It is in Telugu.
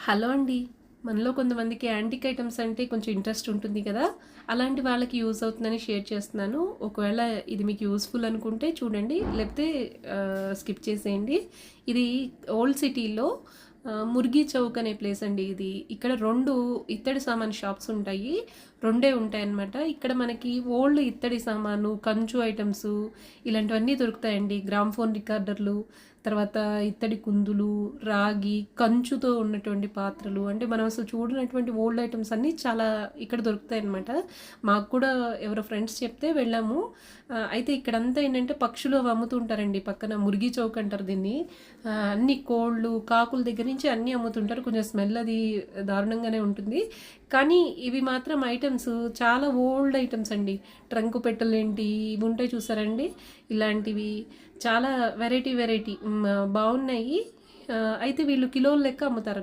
హలో అండి. మనలో కొంతమందికి యాంటిక్ ఐటెమ్స్ అంటే కొంచెం ఇంట్రెస్ట్ ఉంటుంది కదా! అలాంటి వాళ్ళకి యూజ్ అవుతుందని షేర్ చేస్తున్నాను. ఒకవేళ ఇది మీకు యూజ్‌ఫుల్ అనుకుంటే చూడండి. లేకపోతే స్కిప్ చేసేయండి. ఇది ఓల్డ్ సిటీలో ముర్గి చౌక్ అనే ప్లేస్ అండి ఇది. ఇక్కడ 2 ఇత్తడి సామాను షాప్స్ ఉంటాయి. రెండే ఉంటాయన్నమాట. ఇక్కడ మనకి ఓల్డ్ ఇత్తడి సామాను, కంచు ఐటెమ్సు ఇలాంటివన్నీ దొరుకుతాయండి. గ్రామ్‌ఫోన్ రికార్డర్లు, తర్వాత ఇత్తడి కుందులు, రాగి, కంచుతో ఉన్నటువంటి పాత్రలు అంటే మనం అసలు చూడనటువంటి ఓల్డ్ ఐటమ్స్ అన్నీ చాలా ఇక్కడ దొరుకుతాయన్నమాట. మాకు కూడా ఎవరో ఫ్రెండ్స్ చెప్తే వెళ్ళాము. అయితే ఇక్కడంతా ఏంటంటే పక్షులు అవి అమ్ముతూ ఉంటారండి. పక్కన మురిగి చౌక్ అంటారు దీన్ని. అన్ని కోళ్ళు, కాకుల దగ్గర నుంచి అన్నీ అమ్ముతుంటారు. కొంచెం స్మెల్ అది దారుణంగానే ఉంటుంది. కానీ ఇవి మాత్రం ఐటమ్స్ చాలా ఓల్డ్ ఐటమ్స్ అండి. ట్రంకు పెట్టెలేంటి ఇవి ఉంటాయి చూసారండి, ఇలాంటివి చాలా వెరైటీ వెరైటీ బాగున్నాయి. అయితే వీళ్ళు కిలోల లెక్క అమ్ముతారనమాట.